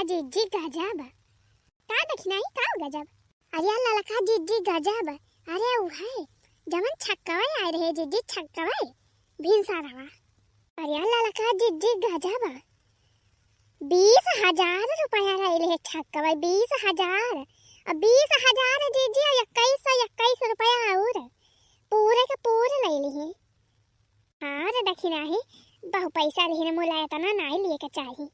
जिज्जी गजब का देखना ही का गजब। अरे ललका जिज्जी गजब। अरे वो है जमन छक्कावे आए रहे जिज्जी छक्कावे भिनसारवा। अरे ललका जिज्जी गजब 20,000 रुपया रहे छक्कावे 20,000 और 20,000 जिज्जी 21 रुपया और पूरे का पूरे ले लिए। हाँ रे देखना ही बहु पैसा लेने मोला इतना नहीं लिए के चाहिए।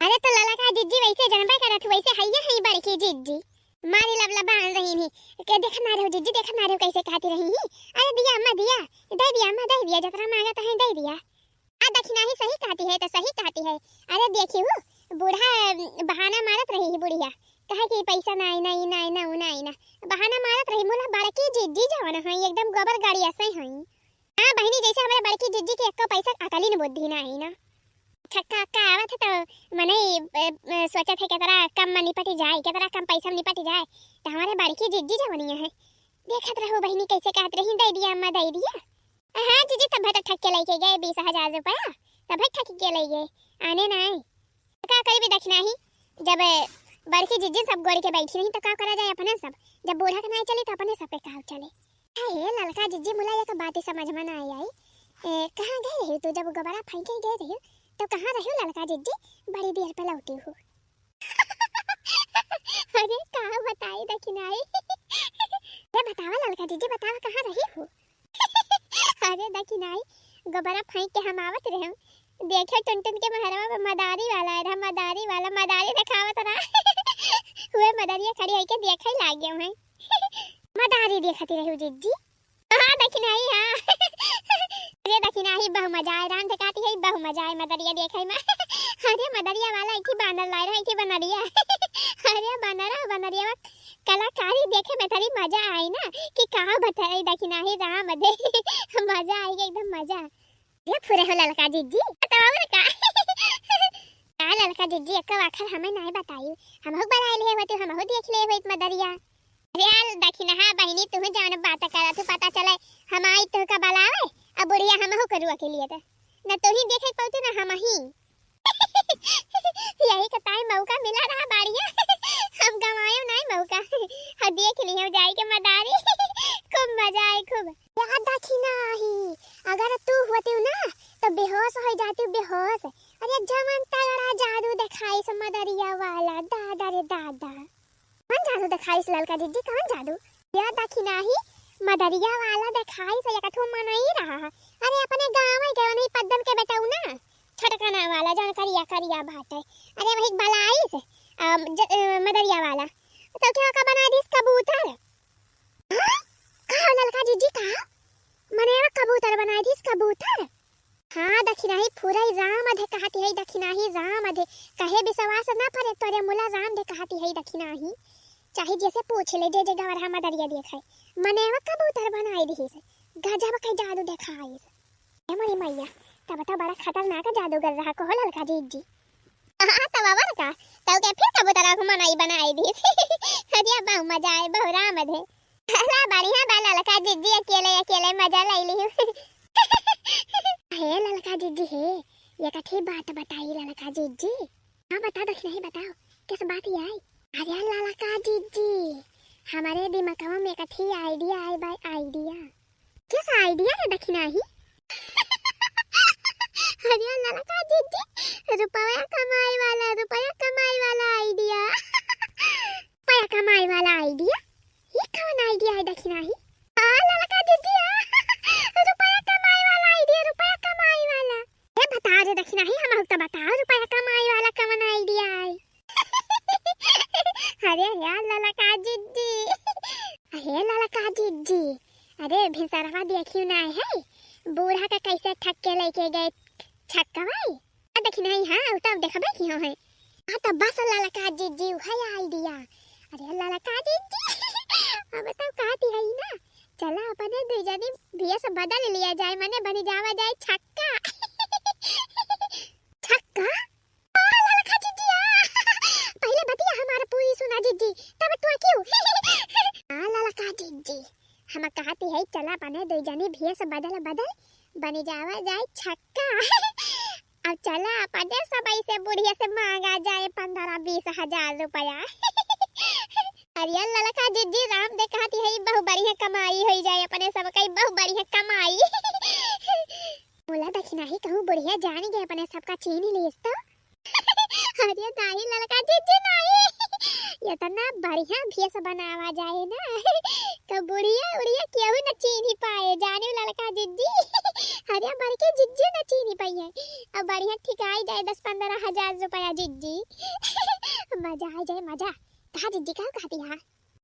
अरे तो ललका जिज्जी वैसे जानबे करत वैसे है बड़की जिज्जी मारी लबला बांध रही थी के देखना रहो जिज्जी देखना रहो कैसे कहती रही ही। अरे दिया अम्मा दिया दे दिया अम्मा दे दिया जतरा मांगा है दे दिया। आ देखना ही सही कहती है तो सही कहती है। अरे देखी हो बूढ़ा बहाना मारत रही है बुढ़िया कहे कि पैसा नहीं नहीं नहीं ना नहीं ना बहाना मारत रही मोला बड़की जिज्जी जवन है एकदम गोबर गाड़ी ऐसे है। हां बहनी जैसे हमारे बड़की जिज्जी के एक पैसा अकली न बुद्धि नहीं ना छक्का का आवत है तो मने सोचा थे केतरा कम में निपटी जाए केतरा कम पैसा में निपटी जाए तो हमारे बड़की जिज्जी जवनिया है। देखत रहो बहनी कैसे कहत रही दे दिया अम्मा दे दिया। हां जिज्जी तब तो ठक के लेके गए 20,000 रुपया तब ठक के ले गए आने ना का करी भी देखना ही जब बड़की जिज्जी सब गोरी के बैठी नहीं तो का करा जाए अपने सब जब बूढ़ा के नहीं चली तो अपने सब पे काम चले। हे ललका जिज्जी मुला ये बात समझ में ना आई कहां गए रही तू जब गोबरा फेंके गए रही तो कहां रही ललका जिज्जी बड़ी देर पे लौटी हो। अरे कहां बताई दखिनाई अरे बतावा ललका जिज्जी बतावा कहां रही हो। अरे दखिनाई गोबरा फेंक के हम आवत रहे देखे टुनटुन के महरवा में मदारी वाला मदारी दिखावत रहा हुए मदारिया खड़ी है के देखे ही लाग गए हैं मदारी देखती रही जिज्जी। हां दखिनाई हां अरे दखिनाई बहु मजा आए राम दिखाती है बहु मजा आए मदरिया देखे में। अरे मदरिया वाला एक ही बानर ला रहा है कि बनरिया अरे बनरिया कलाकारी देखे में थोड़ी मजा आई ना कि कहां बताई दखिनाई राम दे मजा आई एकदम मजा। ये पूरे हो ललका जिज्जी बताओ का ललका जिज्जी एक आखिर हमें नहीं बताई हम हो बनाए लिए होते हम हो देख लिए होत मदरिया। अरे दखिना हां बहनी तू जान बात करा तू पता चले हम आई तो का बलावे अब बुढ़िया हम हो करू के लिए न तो ही देखे पौते ना हम ही यही का टाइम मौका मिला रहा बाड़िया हम गवायो नहीं मौका हम देख लिए जाई के मदारी खूब मजा आई खूब। याद दखिना ही अगर तू होती ना तो बेहोश हो जाती बेहोश। अरे जवन तगड़ा जादू दिखाई से मदरिया वाला दादा रे दादा कौन जादू दिखाई से ललका जिज्जी कौन जादू याद दखिना ही मदरिया वाला दिखाई से एकठो मन ही रहा। अरे अपने गांव में गए नहीं पद्दन के बेटाऊ ना छटकना वाला जान करिया बात है। अरे वही बलाई से मदरिया वाला तो क्या का बना दी कबूतर कहा ललका जिज्जी कहा मने कबूतर बना दी कबूतर। हां दखिना ही पूरा राम अधे कहती है दखिना ही राम अधे कहे विश्वास ना पड़े तोरे मुला राम दे कहती है दखिना ही चाहे जैसे पूछ ले जे गवर हम दरिया देखाई मने कबूतर बनाई दी से गजब के जादू दिखाई से मोरी मैया तब तो बड़ा खतरनाक जादूगर रहा को ललका जिज्जी। हां तब आवर का तब के फिर कबूतर को मनाई बनाई दी अरे बहु मजा आए बहु राम अधे अरे बढ़िया बा ललका जिज्जी अकेले मजा ले ली। हे ललका जिज्जी हे ये कथी बात बताई ललका जिज्जी। हां बता दखिना ही बताओ किस बात ही आई। अरे ललका जिज्जी हमारे दिमाग में कथी आइडिया आई बाय आइडिया किस आइडिया है दखिना ही अरे ललका जिज्जी रुपया कमाई वाला आइडिया रुपया कमाई वाला आइडिया ये कौन आइडिया है दखिना ही ललका जिज्जी रुपया कमाई वाला आइडिया रुपया कमाई वाला ये बता रे दखिना ही हम तो बताओ रुपया कमाई वाला कौन आइडिया है। अरे यार ललका जिज्जी अरे भिसरवा देखियो ना है बूढ़ा का कैसे ठक के लेके गए छक्कावाई देखिना ही हां तब देखबे की हो है। हां तब बस ललका जिज्जी है आइडिया। अरे ललका जिज्जी अब तो कहती है ना चला अपने दुजनी भेस बदल लिया जाए मने बन जावा जाए छक्का छक्का ललका जिज्जी पहले बतिया हमारा पूरी सुना जिज्जी तब तू क्यों ललका जिज्जी हम कहती है चला अपने दुजनी भेस बदल बन जावा जाए छक्का अब चला अपने सबई से बुढ़िया से मांगा जाए 15-20 हजार रुपया। अरे ललका जिज्जी राम दे कहती है बहु बढ़िया कमाई हो जाए अपने सब कई बहु बढ़िया कमाई। बोला दक्षिणा ही कहूँ बुढ़िया जान गए अपने सबका चीनी लीस तो। अरे नहीं ललका जिज्जी नहीं, ये तो ना बढ़िया भेस बनावा जाए ना तो बुढ़िया उड़िया क्यों न चीनी पाए जाने ललका जिज्जी। अरे बढ़ के जिज्जी न चीनी पाई है, अब बढ़िया ठिकाई जाए 10-15 हजार रुपया जिज्जी। मजा आ जाए मजा। कहा जिज्जी कहा कहती है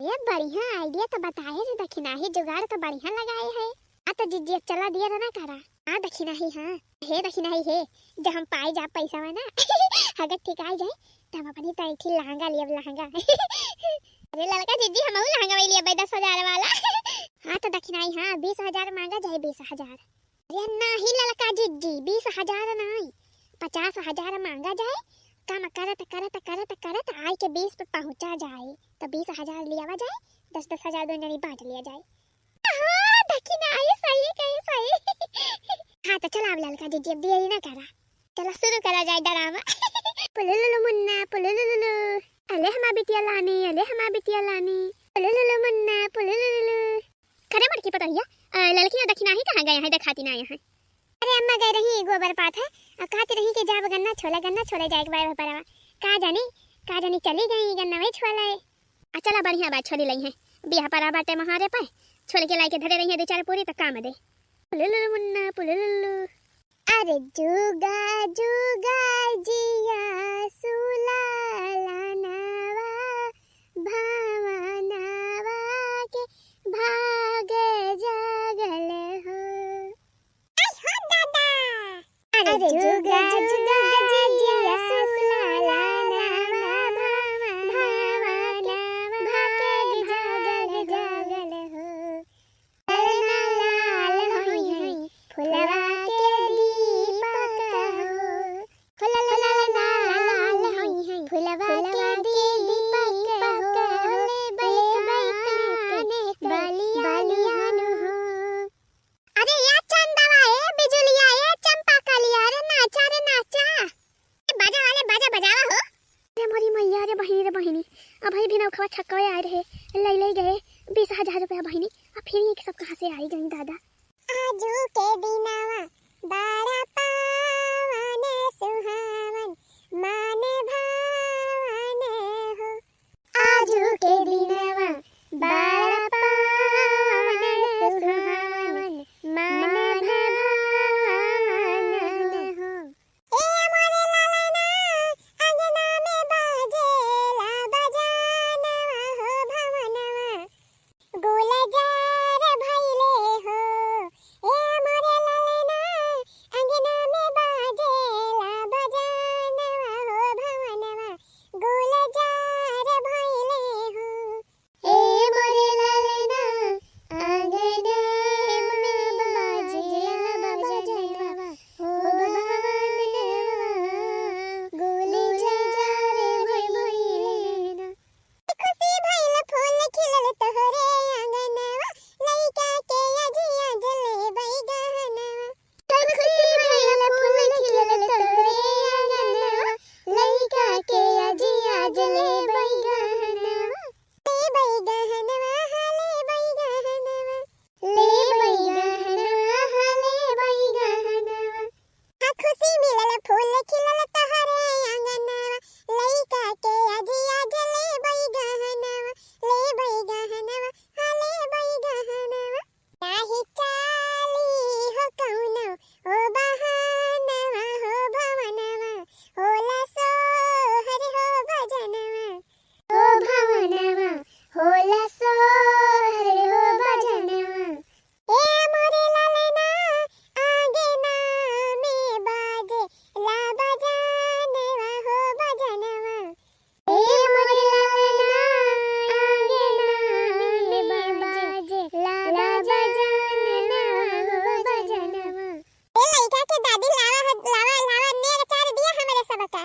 ये बढ़िया आइडिया तो बताए रे दक्षिणा ही, जुगाड़ तो बढ़िया लगाए है। आ तो जिज्जी चला दिया ना करा। हाँ दक्षिणा ही, हाँ हे दक्षिणा ही है जब हम पाए जा पैसा है ना अगर ठिकाई जाए तो हम अपनी तैथी लहंगा लिए लहंगा। अरे लड़का जिज्जी हम लहंगा वही लिया 10 हजार वाला। हाँ तो दक्षिणा ही, हाँ 20 हजार मांगा जाए 20 हजार। अरे नहीं लड़का जिज्जी 20 हजार नहीं 50 हजार मांगा जाए, काम करत करत करत करत आय के 20 पे पहुंचा जाए तो 20 हजार लिया जाए, 10-10 हजार दोनों जनी बांट लिया जाए। हाँ दक्षिणा ये सही कहे सही। हाँ तो चला अब ललका जिज्जी अब देरी ना करा, चलो शुरू करा जाए ड्रामा। पुलुलुलु मुन्ना पुलुलुलु, अले हमा बिटिया लानी अले हमा बिटिया लानी, पुलुलुलु मुन्ना पुलुलुलु। खरे मटकी पता है लड़की और दक्षिणा ही कहाँ गए हैं दिखाती ना यहाँ। अरे अम्मा गए रही गोबर पात है और कहती रही कि जब गन्ना छोले जाए बार परवा का जानी चली गई गन्ना में छोले। चला बढ़िया बात छोली लई है बियाह परा बाटे महारे पे छोले के लाई के धरे रही है 2-4 पूरी तक काम दे। पुलुलुलु मुन्ना पुलुलुलु। अरे जुगा जुगा जिया सुलालानावा भावनावा के भागे जागल हो। अरे जुगा जुगा जिया सुलालानावा भावनावा भागे जागल जागल हो। करना लाल होई है फुलवा के दीपक हो, फुलवा लाल होई है फुलवा के दीपक हो, बलियान हो। अरे या चंदवा ए बिजुलिया ए चंपा कलिया रे नाचा बाजा वाले बाजा बजावा हो। रे मोरी मैया रे बहिनी अब भाई भी नौखवा छक्का आए रहे ले गए 20 हजार रुपया बहिनी। अब फिर ये सब कहाँ से आई गई दादा। आजू के दिनवा बड़ा पावन सुहावन माने भावन हो। आजू के दिनवा बड़ा पावन सुहावन माने भावन हो। ए मोरे लालना अंगना में बाजेला बजानवा हो भवनवा गुलजार भइले हो। ए मोरे लालना अंगना में बाजेला बजानवा हो भवनवा गुलजार भइले हो। ए मोरे लालना अंगना में बाजेला बजानवा हो भवनवा गुलजार भइले ना। खुशी भइल फूल खिलल तोहरे आंगनवा लइका के अजिया जले बैगनवा। खुशी भइल फूल खिलल तोहरे आंगनवा लइका के अजिया जले बैगनवा। ले बैगनवा हाले बैगनवा, ले बैगनवा हाले बैगनवा। हाँ खुशी मिलल फूल खिलल तोहरे आंगनवा लइका के अजिया जले बैगनवा, ले बैगनवा हाले बैगनवा। नाही चाली हो कौनो ओ बहानवा हो भवनवा होला सोहर हो भजनवा, ओ भवनवा होला सोहर हो भजनवा। ए मोरे लालना आंगना में बाजे ला बजानवा हो भजनवा। ए मोरे लालना आंगना में बाजे ला बजानवा हो भजनवा। ए लइका के दादी लावा नेर चार दिया हमरे सबका।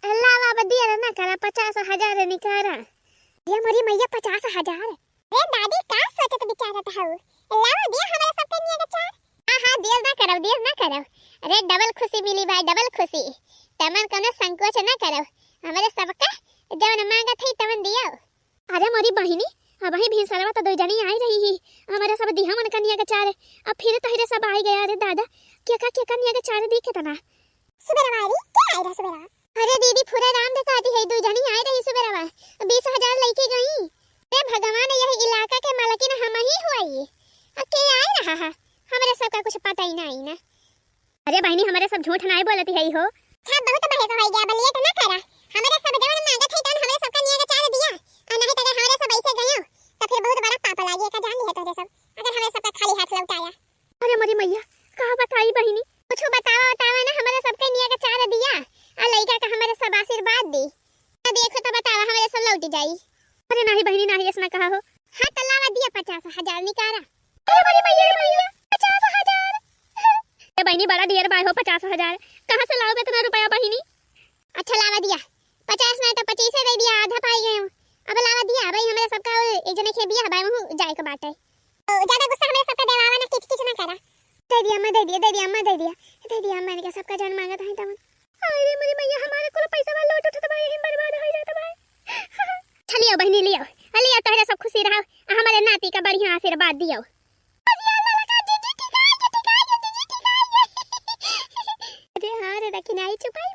लावा बदिया ना करा 50 हजार निकारा। ये मोरी मैया 50 हजार। रे दादी का सोचत बिचारत हऊ, लावा दिया हमरे सबके निया के चार। हां देर ना करब अरे डबल खुशी मिली भाई, डबल खुशी। तमन कोनो संकोच न करो, हमारे सबका जवन मांगा थी तमन दियो। अरे मोरी बहिनी, अब ही भीसरवा तो दो जनी आई रही ही, हमारे सब दिहा मन कन्या के चार, अब फिर तहिरे सब आई गया। अरे दादा क्या कन्या के चार दी के तना सुबेरवा आई क्या आई रहा सुबेरवा? अरे दीदी पूरा राम दिखाती है, दो जनी आई रही सुबेरवा, 20,000 लेके गई। अरे भगवान, यह इलाका के मालकिन हम ही हुई, अब के आए रहा है, हमारे सबका कुछ पता ही नहीं ना। अरे बहनी हमारे सब झूठ नहीं बोलती है हो। अच्छा बहुत बहस हो गया, बलिए तो ना करा, हमारे सब जवन मांगा थे तन हमारे सबका निया के चार दिया, और नहीं तो अगर हमारे सब ऐसे गयो तो फिर बहुत बड़ा पाप लागी का, जान लिया तोरे सब अगर हमारे सबका खाली हाथ लौटाया। अरे मोरी मैया कहां बताई बहनी, कुछ बतावा ना, हमारे सबका निया के चार दिया, और लइका का हमारे सब आशीर्वाद दी, अब देखो तो बतावा हमारे सब लौट जाई। अरे नहीं बहनी नहीं, ऐसा कहा हो। हां तो लावा दिया 50,000 निकाला। अरे मोरी मैया 50,000, ए बहनी बड़ा डियर बाय हो, 50,000 कहां से लाओगे इतना रुपया बहनी? अच्छा लावा दिया 50 नहीं तो 25 दे दिया, आधा पाई गए हूं। अब लावा दिया भाई, हमारे सबका एक जने के बियाह भाई हूं जाए के बाटे, तो ज्यादा गुस्सा हमारे सबका देवावा ना, किच ना करा। दे दिया अम्मा, दे दिया अम्मा ने क्या सबका जान मांगा था तमन। अरे मेरी मैया हमारे को पैसा वाला लौट उठत भाई, हम बर्बाद हो जात भाई। चलिए बहनी लियो तहरे सब खुशी रहो, हमारे नाती का बढ़िया आशीर्वाद दियो। अरे हाँ रे, दक्षिणाई चुपाई